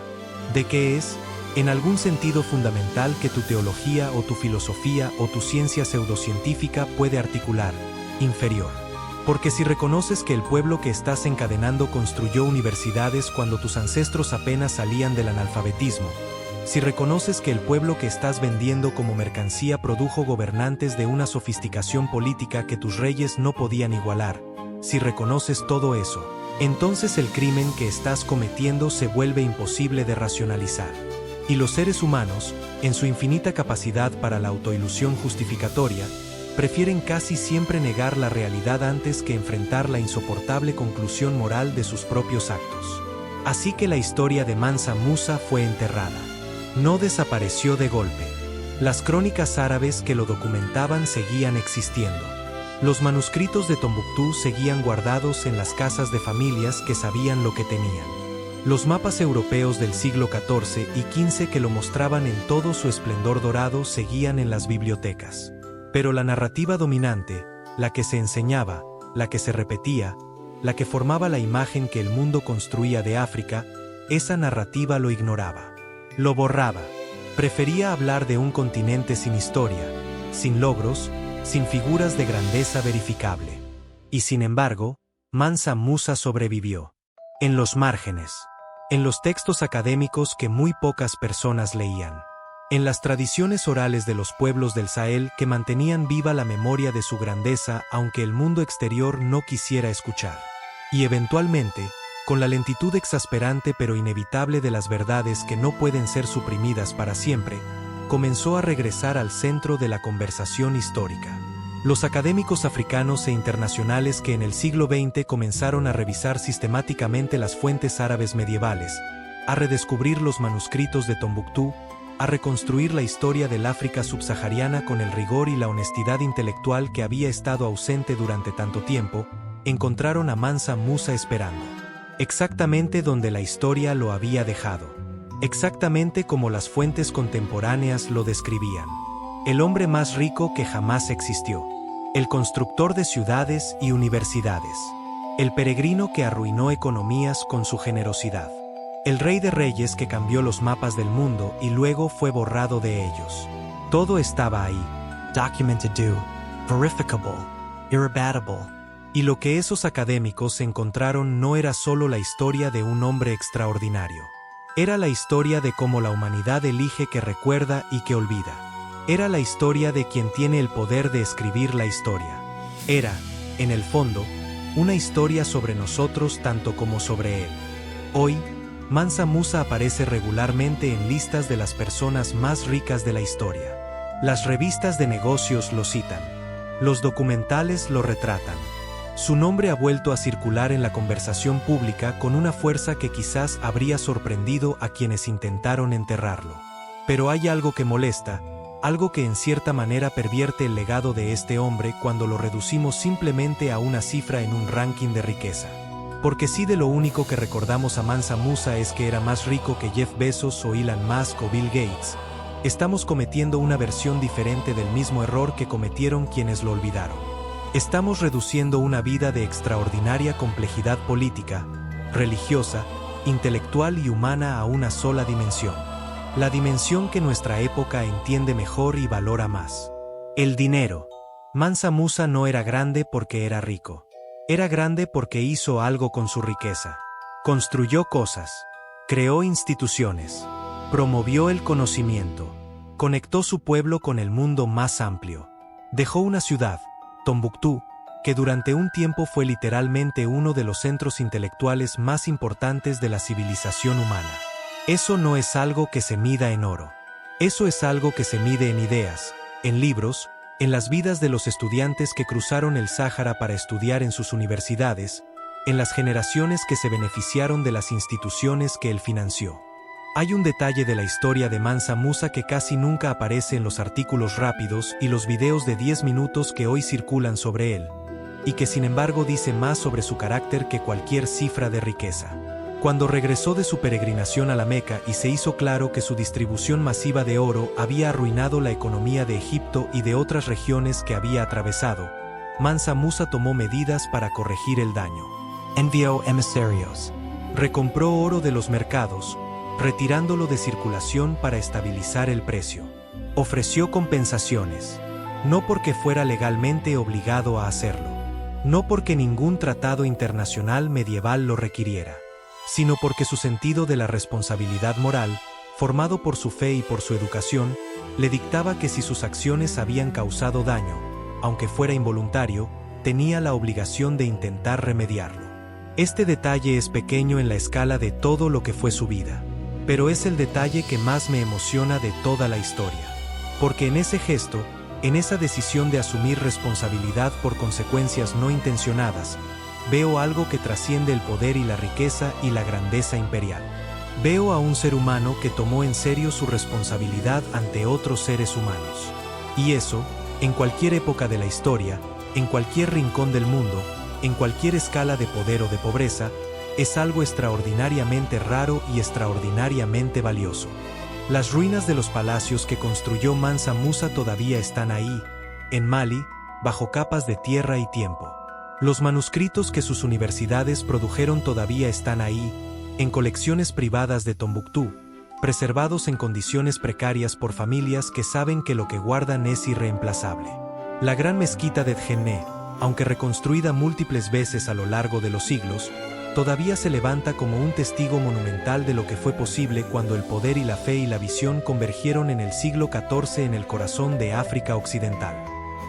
de que es, en algún sentido fundamental que tu teología o tu filosofía o tu ciencia pseudocientífica puede articular, inferior. Porque si reconoces que el pueblo que estás encadenando construyó universidades cuando tus ancestros apenas salían del analfabetismo, si reconoces que el pueblo que estás vendiendo como mercancía produjo gobernantes de una sofisticación política que tus reyes no podían igualar, si reconoces todo eso, entonces el crimen que estás cometiendo se vuelve imposible de racionalizar. Y los seres humanos, en su infinita capacidad para la autoilusión justificatoria, prefieren casi siempre negar la realidad antes que enfrentar la insoportable conclusión moral de sus propios actos. Así que la historia de Mansa Musa fue enterrada. No desapareció de golpe. Las crónicas árabes que lo documentaban seguían existiendo. Los manuscritos de Tombuctú seguían guardados en las casas de familias que sabían lo que tenían. Los mapas europeos del siglo XIV y XV que lo mostraban en todo su esplendor dorado seguían en las bibliotecas. Pero la narrativa dominante, la que se enseñaba, la que se repetía, la que formaba la imagen que el mundo construía de África, esa narrativa lo ignoraba. Lo borraba. Prefería hablar de un continente sin historia, sin logros, sin figuras de grandeza verificable. Y sin embargo, Mansa Musa sobrevivió. En los márgenes. En los textos académicos que muy pocas personas leían. En las tradiciones orales de los pueblos del Sahel que mantenían viva la memoria de su grandeza aunque el mundo exterior no quisiera escuchar. Y eventualmente, con la lentitud exasperante pero inevitable de las verdades que no pueden ser suprimidas para siempre, comenzó a regresar al centro de la conversación histórica. Los académicos africanos e internacionales que en el siglo XX comenzaron a revisar sistemáticamente las fuentes árabes medievales, a redescubrir los manuscritos de Tombuctú, a reconstruir la historia del África subsahariana con el rigor y la honestidad intelectual que había estado ausente durante tanto tiempo, encontraron a Mansa Musa esperando. Exactamente donde la historia lo había dejado. Exactamente como las fuentes contemporáneas lo describían. El hombre más rico que jamás existió. El constructor de ciudades y universidades. El peregrino que arruinó economías con su generosidad. El rey de reyes que cambió los mapas del mundo y luego fue borrado de ellos. Todo estaba ahí. Documented do, verificable, irrebatible. Y lo que esos académicos encontraron no era solo la historia de un hombre extraordinario. Era la historia de cómo la humanidad elige que recuerda y que olvida. Era la historia de quien tiene el poder de escribir la historia. Era, en el fondo, una historia sobre nosotros tanto como sobre él. Hoy, Mansa Musa aparece regularmente en listas de las personas más ricas de la historia. Las revistas de negocios lo citan. Los documentales lo retratan. Su nombre ha vuelto a circular en la conversación pública con una fuerza que quizás habría sorprendido a quienes intentaron enterrarlo. Pero hay algo que molesta, algo que en cierta manera pervierte el legado de este hombre cuando lo reducimos simplemente a una cifra en un ranking de riqueza. Porque si de lo único que recordamos a Mansa Musa es que era más rico que Jeff Bezos o Elon Musk o Bill Gates, estamos cometiendo una versión diferente del mismo error que cometieron quienes lo olvidaron. Estamos reduciendo una vida de extraordinaria complejidad política, religiosa, intelectual y humana a una sola dimensión. La dimensión que nuestra época entiende mejor y valora más. El dinero. Mansa Musa no era grande porque era rico. Era grande porque hizo algo con su riqueza. Construyó cosas. Creó instituciones. Promovió el conocimiento. Conectó su pueblo con el mundo más amplio. Dejó una ciudad, Tombuctú, que durante un tiempo fue literalmente uno de los centros intelectuales más importantes de la civilización humana. Eso no es algo que se mida en oro. Eso es algo que se mide en ideas, en libros, en las vidas de los estudiantes que cruzaron el Sáhara para estudiar en sus universidades, en las generaciones que se beneficiaron de las instituciones que él financió. Hay un detalle de la historia de Mansa Musa que casi nunca aparece en los artículos rápidos y los videos de 10 minutos que hoy circulan sobre él, y que sin embargo dice más sobre su carácter que cualquier cifra de riqueza. Cuando regresó de su peregrinación a la Meca y se hizo claro que su distribución masiva de oro había arruinado la economía de Egipto y de otras regiones que había atravesado, Mansa Musa tomó medidas para corregir el daño. Envió emisarios. Recompró oro de los mercados, retirándolo de circulación para estabilizar el precio. Ofreció compensaciones, no porque fuera legalmente obligado a hacerlo. no porque ningún tratado internacional medieval lo requiriera, sino porque su sentido de la responsabilidad moral, formado por su fe y por su educación, le dictaba que si sus acciones habían causado daño, aunque fuera involuntario, tenía la obligación de intentar remediarlo. Este detalle es pequeño en la escala de todo lo que fue su vida, pero es el detalle que más me emociona de toda la historia, porque en ese gesto, en esa decisión de asumir responsabilidad por consecuencias no intencionadas, veo algo que trasciende el poder y la riqueza y la grandeza imperial. Veo a un ser humano que tomó en serio su responsabilidad ante otros seres humanos. Y eso, en cualquier época de la historia, en cualquier rincón del mundo, en cualquier escala de poder o de pobreza, es algo extraordinariamente raro y extraordinariamente valioso. Las ruinas de los palacios que construyó Mansa Musa todavía están ahí, en Mali, bajo capas de tierra y tiempo. Los manuscritos que sus universidades produjeron todavía están ahí, en colecciones privadas de Tombuctú, preservados en condiciones precarias por familias que saben que lo que guardan es irreemplazable. La gran mezquita de Djenné, aunque reconstruida múltiples veces a lo largo de los siglos, todavía se levanta como un testigo monumental de lo que fue posible cuando el poder y la fe y la visión convergieron en el siglo XIV en el corazón de África Occidental.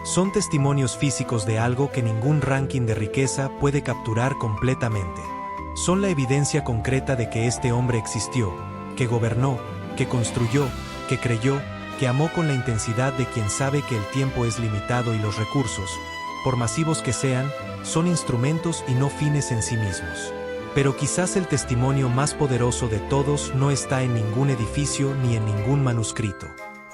Son testimonios físicos de algo que ningún ranking de riqueza puede capturar completamente. Son la evidencia concreta de que este hombre existió, que gobernó, que construyó, que creyó, que amó con la intensidad de quien sabe que el tiempo es limitado y los recursos, por masivos que sean, son instrumentos y no fines en sí mismos. Pero quizás el testimonio más poderoso de todos no está en ningún edificio ni en ningún manuscrito.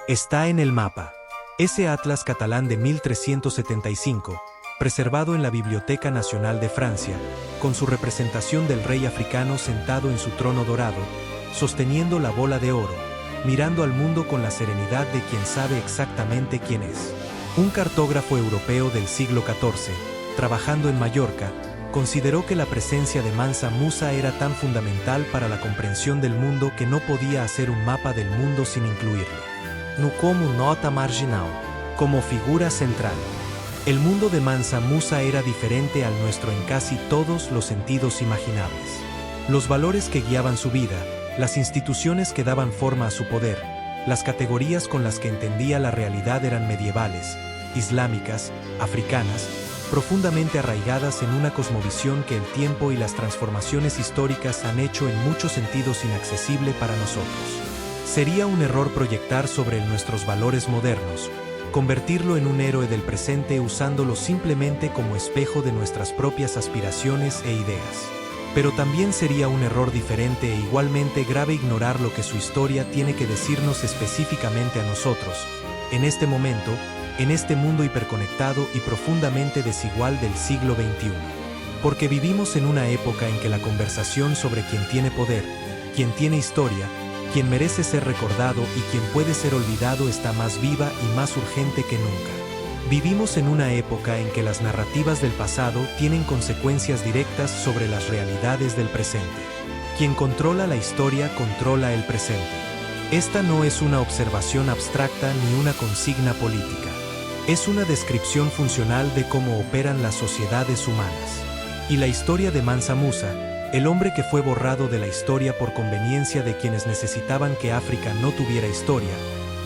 Está en el mapa. Ese atlas catalán de 1375, preservado en la Biblioteca Nacional de Francia, con su representación del rey africano sentado en su trono dorado, sosteniendo la bola de oro, mirando al mundo con la serenidad de quien sabe exactamente quién es. Un cartógrafo europeo del siglo XIV, trabajando en Mallorca, consideró que la presencia de Mansa Musa era tan fundamental para la comprensión del mundo que no podía hacer un mapa del mundo sin incluirlo. No como nota marginal, como figura central. El mundo de Mansa Musa era diferente al nuestro en casi todos los sentidos imaginables. Los valores que guiaban su vida, las instituciones que daban forma a su poder, las categorías con las que entendía la realidad eran medievales, islámicas, africanas, profundamente arraigadas en una cosmovisión que el tiempo y las transformaciones históricas han hecho en muchos sentidos inaccesible para nosotros. Sería un error proyectar sobre él nuestros valores modernos, convertirlo en un héroe del presente usándolo simplemente como espejo de nuestras propias aspiraciones e ideas. Pero también sería un error diferente e igualmente grave ignorar lo que su historia tiene que decirnos específicamente a nosotros, en este momento, en este mundo hiperconectado y profundamente desigual del siglo XXI. Porque vivimos en una época en que la conversación sobre quien tiene poder, quien tiene historia, quien merece ser recordado y quien puede ser olvidado está más viva y más urgente que nunca. Vivimos en una época en que las narrativas del pasado tienen consecuencias directas sobre las realidades del presente. Quien controla la historia controla el presente. Esta no es una observación abstracta ni una consigna política. Es una descripción funcional de cómo operan las sociedades humanas. Y la historia de Mansa Musa, el hombre que fue borrado de la historia por conveniencia de quienes necesitaban que África no tuviera historia,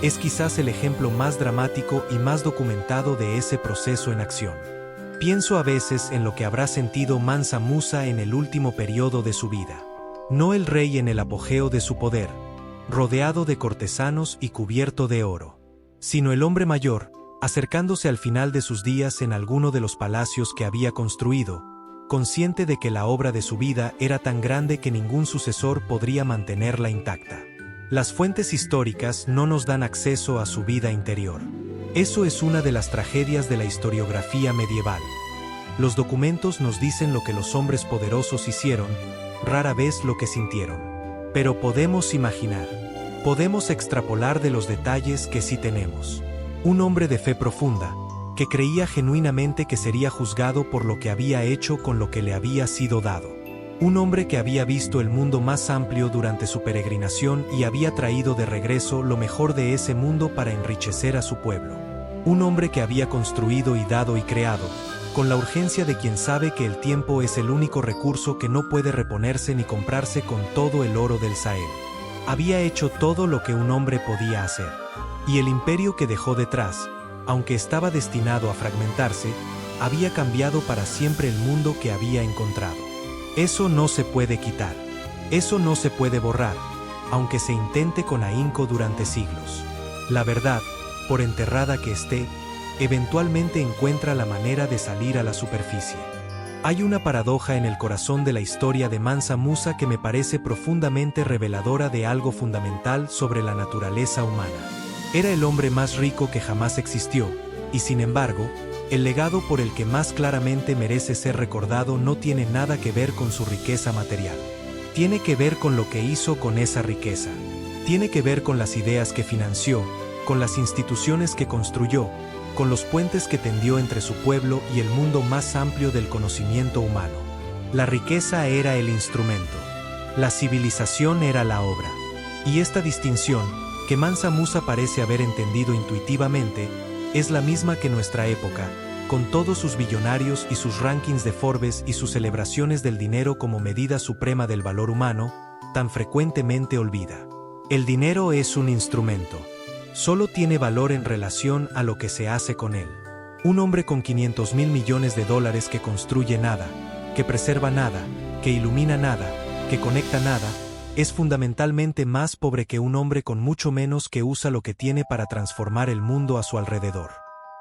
es quizás el ejemplo más dramático y más documentado de ese proceso en acción. Pienso a veces en lo que habrá sentido Mansa Musa en el último periodo de su vida. No el rey en el apogeo de su poder, rodeado de cortesanos y cubierto de oro, sino el hombre mayor, acercándose al final de sus días en alguno de los palacios que había construido, consciente de que la obra de su vida era tan grande que ningún sucesor podría mantenerla intacta. Las fuentes históricas no nos dan acceso a su vida interior. Eso es una de las tragedias de la historiografía medieval. Los documentos nos dicen lo que los hombres poderosos hicieron, rara vez lo que sintieron. Pero podemos imaginar, podemos extrapolar de los detalles que sí tenemos. Un hombre de fe profunda, que creía genuinamente que sería juzgado por lo que había hecho con lo que le había sido dado. Un hombre que había visto el mundo más amplio durante su peregrinación y había traído de regreso lo mejor de ese mundo para enriquecer a su pueblo. Un hombre que había construido y dado y creado, con la urgencia de quien sabe que el tiempo es el único recurso que no puede reponerse ni comprarse con todo el oro del Sahel. Había hecho todo lo que un hombre podía hacer. Y el imperio que dejó detrás, aunque estaba destinado a fragmentarse, había cambiado para siempre el mundo que había encontrado. Eso no se puede quitar. Eso no se puede borrar, aunque se intente con ahínco durante siglos. La verdad, por enterrada que esté, eventualmente encuentra la manera de salir a la superficie. Hay una paradoja en el corazón de la historia de Mansa Musa que me parece profundamente reveladora de algo fundamental sobre la naturaleza humana. Era el hombre más rico que jamás existió, y sin embargo, el legado por el que más claramente merece ser recordado no tiene nada que ver con su riqueza material. Tiene que ver con lo que hizo con esa riqueza. Tiene que ver con las ideas que financió, con las instituciones que construyó, con los puentes que tendió entre su pueblo y el mundo más amplio del conocimiento humano. La riqueza era el instrumento. La civilización era la obra. Y esta distinción, que Mansa Musa parece haber entendido intuitivamente, es la misma que nuestra época, con todos sus billonarios y sus rankings de Forbes y sus celebraciones del dinero como medida suprema del valor humano, tan frecuentemente olvida. El dinero es un instrumento. Solo tiene valor en relación a lo que se hace con él. Un hombre con 500.000 millones de dólares que construye nada, que preserva nada, que ilumina nada, que conecta nada, es fundamentalmente más pobre que un hombre con mucho menos que usa lo que tiene para transformar el mundo a su alrededor.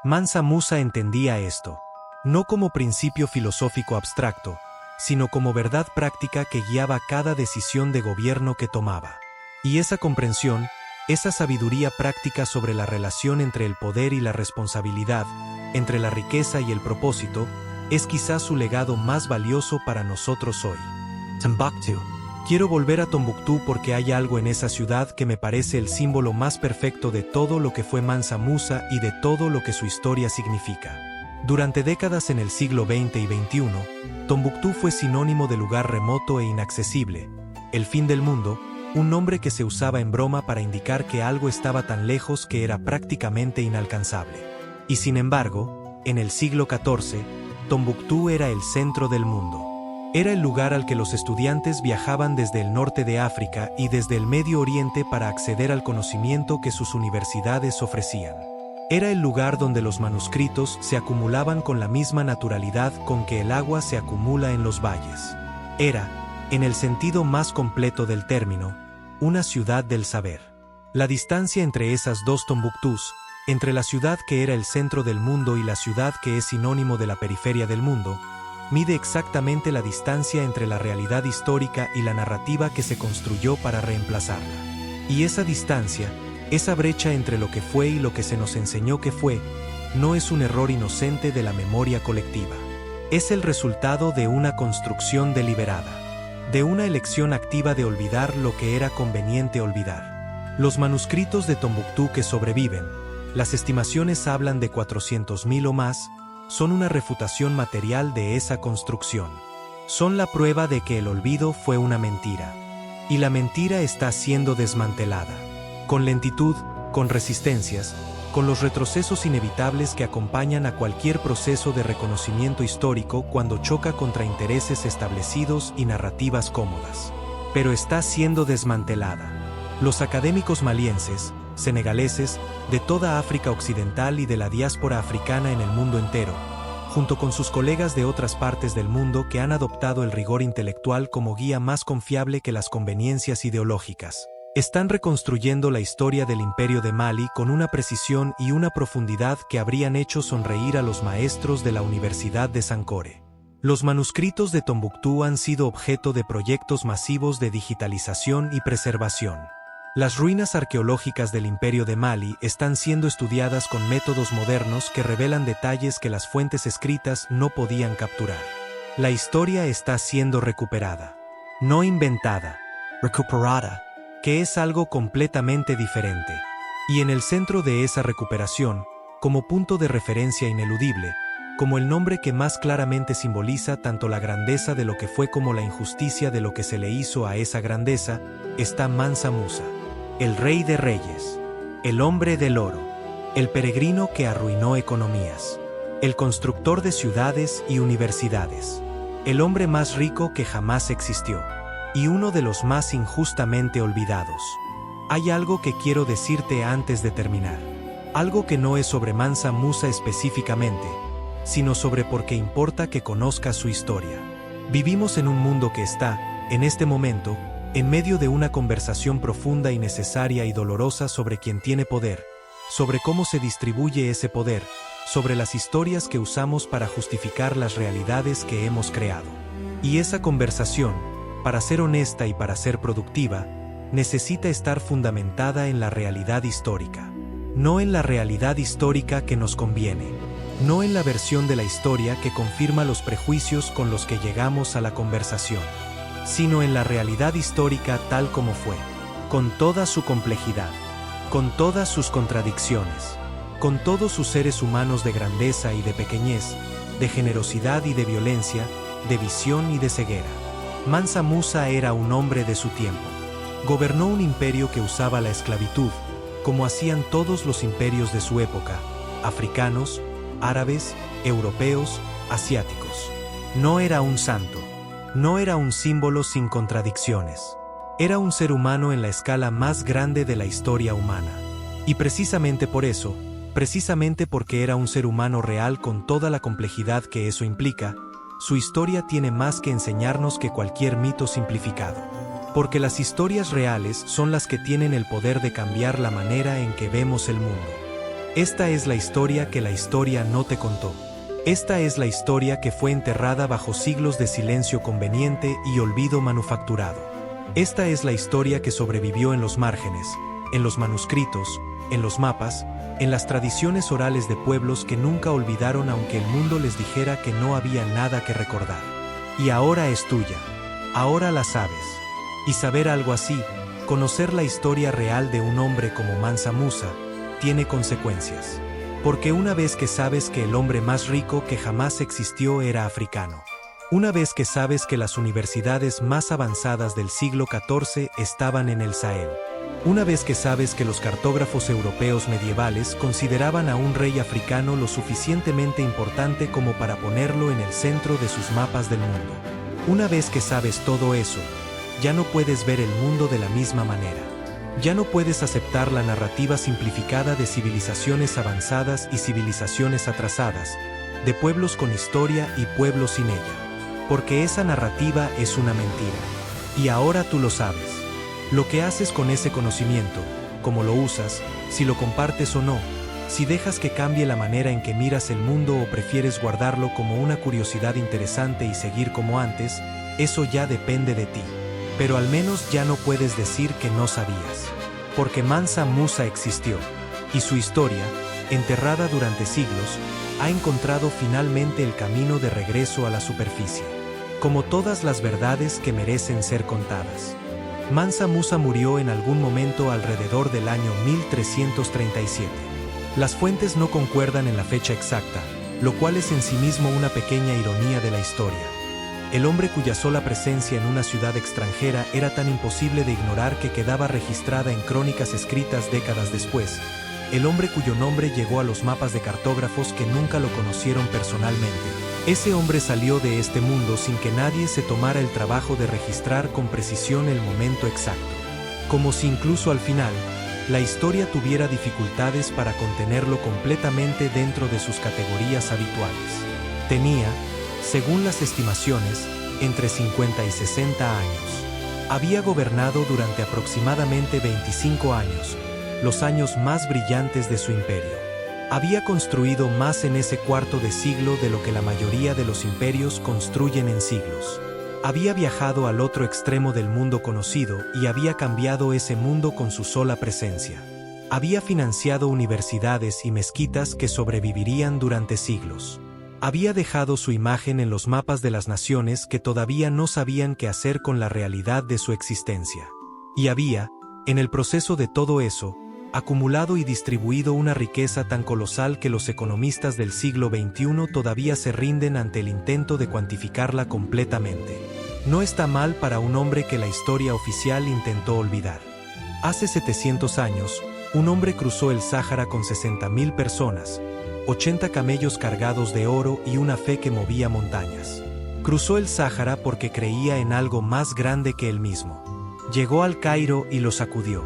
Mansa Musa entendía esto, no como principio filosófico abstracto, sino como verdad práctica que guiaba cada decisión de gobierno que tomaba. Y esa comprensión, esa sabiduría práctica sobre la relación entre el poder y la responsabilidad, entre la riqueza y el propósito, es quizás su legado más valioso para nosotros hoy. Tombuctú. Quiero volver a Tombuctú porque hay algo en esa ciudad que me parece el símbolo más perfecto de todo lo que fue Mansa Musa y de todo lo que su historia significa. Durante décadas en el siglo XX y XXI, Tombuctú fue sinónimo de lugar remoto e inaccesible, el fin del mundo, un nombre que se usaba en broma para indicar que algo estaba tan lejos que era prácticamente inalcanzable. Y sin embargo, en el siglo XIV, Tombuctú era el centro del mundo. Era el lugar al que los estudiantes viajaban desde el norte de África y desde el Medio Oriente para acceder al conocimiento que sus universidades ofrecían. Era el lugar donde los manuscritos se acumulaban con la misma naturalidad con que el agua se acumula en los valles. Era, en el sentido más completo del término, una ciudad del saber. La distancia entre esas dos Tombuctús, entre la ciudad que era el centro del mundo y la ciudad que es sinónimo de la periferia del mundo, mide exactamente la distancia entre la realidad histórica y la narrativa que se construyó para reemplazarla. Y esa distancia, esa brecha entre lo que fue y lo que se nos enseñó que fue, no es un error inocente de la memoria colectiva. Es el resultado de una construcción deliberada, de una elección activa de olvidar lo que era conveniente olvidar. Los manuscritos de Tombuctú que sobreviven, las estimaciones hablan de 400.000 o más, son una refutación material de esa construcción. Son la prueba de que el olvido fue una mentira. Y la mentira está siendo desmantelada. Con lentitud, con resistencias, con los retrocesos inevitables que acompañan a cualquier proceso de reconocimiento histórico cuando choca contra intereses establecidos y narrativas cómodas. Pero está siendo desmantelada. Los académicos malienses, senegaleses, de toda África Occidental y de la diáspora africana en el mundo entero, junto con sus colegas de otras partes del mundo que han adoptado el rigor intelectual como guía más confiable que las conveniencias ideológicas, están reconstruyendo la historia del Imperio de Mali con una precisión y una profundidad que habrían hecho sonreír a los maestros de la Universidad de Sankore. Los manuscritos de Tombuctú han sido objeto de proyectos masivos de digitalización y preservación. Las ruinas arqueológicas del Imperio de Mali están siendo estudiadas con métodos modernos que revelan detalles que las fuentes escritas no podían capturar. La historia está siendo recuperada, no inventada, Recuperada. que es algo completamente diferente. Y en el centro de esa recuperación, como punto de referencia ineludible, como el nombre que más claramente simboliza tanto la grandeza de lo que fue como la injusticia de lo que se le hizo a esa grandeza, está Mansa Musa. El rey de reyes, el hombre del oro, el peregrino que arruinó economías. el constructor de ciudades y universidades, el hombre más rico que jamás existió, y uno de los más injustamente olvidados. Hay algo que quiero decirte antes de terminar. Algo que no es sobre Mansa Musa específicamente, sino sobre por qué importa que conozcas su historia. Vivimos en un mundo que está, en este momento, en medio de una conversación profunda y necesaria y dolorosa sobre quién tiene poder, sobre cómo se distribuye ese poder, sobre las historias que usamos para justificar las realidades que hemos creado. Y esa conversación, para ser honesta y para ser productiva, necesita estar fundamentada en la realidad histórica. No en la realidad histórica que nos conviene. No en la versión de la historia que confirma los prejuicios con los que llegamos a la conversación, sino en la realidad histórica tal como fue, con toda su complejidad, con todas sus contradicciones, con todos sus seres humanos de grandeza y de pequeñez, de generosidad y de violencia, de visión y de ceguera. Mansa Musa era un hombre de su tiempo. Gobernó un imperio que usaba la esclavitud, como hacían todos los imperios de su época, africanos, árabes, europeos, asiáticos. No era un santo. No era un símbolo sin contradicciones. Era un ser humano en la escala más grande de la historia humana. Y precisamente por eso, precisamente porque era un ser humano real con toda la complejidad que eso implica, su historia tiene más que enseñarnos que cualquier mito simplificado. Porque las historias reales son las que tienen el poder de cambiar la manera en que vemos el mundo. Esta es la historia que la historia no te contó. Esta es la historia que fue enterrada bajo siglos de silencio conveniente y olvido manufacturado. Esta es la historia que sobrevivió en los márgenes, en los manuscritos, en los mapas, en las tradiciones orales de pueblos que nunca olvidaron aunque el mundo les dijera que no había nada que recordar. Y ahora es tuya. Ahora la sabes. Y saber algo así, conocer la historia real de un hombre como Mansa Musa, tiene consecuencias. Porque una vez que sabes que el hombre más rico que jamás existió era africano, una vez que sabes que las universidades más avanzadas del siglo XIV estaban en el Sahel, una vez que sabes que los cartógrafos europeos medievales consideraban a un rey africano lo suficientemente importante como para ponerlo en el centro de sus mapas del mundo, una vez que sabes todo eso, ya no puedes ver el mundo de la misma manera. Ya no puedes aceptar la narrativa simplificada de civilizaciones avanzadas y civilizaciones atrasadas, de pueblos con historia y pueblos sin ella. Porque esa narrativa es una mentira. Y ahora tú lo sabes. Lo que haces con ese conocimiento, cómo lo usas, si lo compartes o no, si dejas que cambie la manera en que miras el mundo o prefieres guardarlo como una curiosidad interesante y seguir como antes, eso ya depende de ti. Pero al menos ya no puedes decir que no sabías. Porque Mansa Musa existió, y su historia, enterrada durante siglos, ha encontrado finalmente el camino de regreso a la superficie. Como todas las verdades que merecen ser contadas. Mansa Musa murió en algún momento alrededor del año 1337. Las fuentes no concuerdan en la fecha exacta, lo cual es en sí mismo una pequeña ironía de la historia. El hombre cuya sola presencia en una ciudad extranjera era tan imposible de ignorar que quedaba registrada en crónicas escritas décadas después. El hombre cuyo nombre llegó a los mapas de cartógrafos que nunca lo conocieron personalmente. Ese hombre salió de este mundo sin que nadie se tomara el trabajo de registrar con precisión el momento exacto. Como si incluso al final, la historia tuviera dificultades para contenerlo completamente dentro de sus categorías habituales. Tenía, según las estimaciones, entre 50 y 60 años. Había gobernado durante aproximadamente 25 años, los años más brillantes de su imperio. Había construido más en ese cuarto de siglo de lo que la mayoría de los imperios construyen en siglos. Había viajado al otro extremo del mundo conocido y había cambiado ese mundo con su sola presencia. Había financiado universidades y mezquitas que sobrevivirían durante siglos. Había dejado su imagen en los mapas de las naciones que todavía no sabían qué hacer con la realidad de su existencia. Y había, en el proceso de todo eso, acumulado y distribuido una riqueza tan colosal que los economistas del siglo XXI todavía se rinden ante el intento de cuantificarla completamente. No está mal para un hombre que la historia oficial intentó olvidar. Hace 700 años, un hombre cruzó el Sáhara con 60.000 personas, 80 camellos cargados de oro y una fe que movía montañas. Cruzó el Sáhara porque creía en algo más grande que él mismo. Llegó al Cairo y lo sacudió.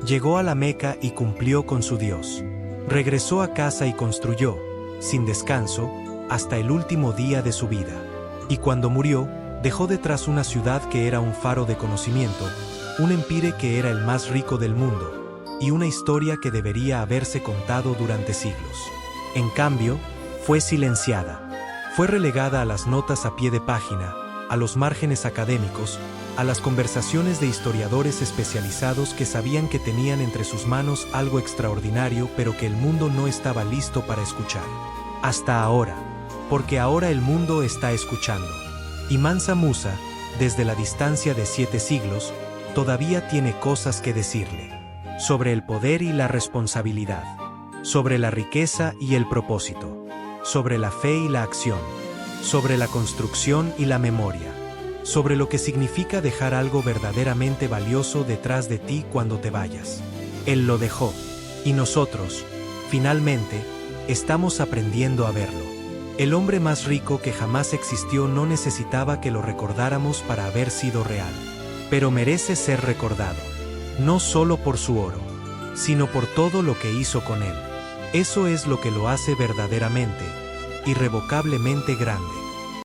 Llegó a la Meca y cumplió con su Dios. Regresó a casa y construyó, sin descanso, hasta el último día de su vida. Y cuando murió, dejó detrás una ciudad que era un faro de conocimiento, un empire que era el más rico del mundo, y una historia que debería haberse contado durante siglos. En cambio, fue silenciada. Fue relegada a las notas a pie de página, a los márgenes académicos, a las conversaciones de historiadores especializados que sabían que tenían entre sus manos algo extraordinario pero que el mundo no estaba listo para escuchar. Hasta ahora, porque ahora el mundo está escuchando. Y Mansa Musa, desde la distancia de 7 siglos, todavía tiene cosas que decirle. Sobre el poder y la responsabilidad. Sobre la riqueza y el propósito. Sobre la fe y la acción. Sobre la construcción y la memoria. Sobre lo que significa dejar algo verdaderamente valioso detrás de ti cuando te vayas. Él lo dejó. Y nosotros, finalmente, estamos aprendiendo a verlo. El hombre más rico que jamás existió no necesitaba que lo recordáramos para haber sido real. Pero merece ser recordado. No solo por su oro, sino por todo lo que hizo con él. Eso es lo que lo hace verdaderamente, irrevocablemente grande.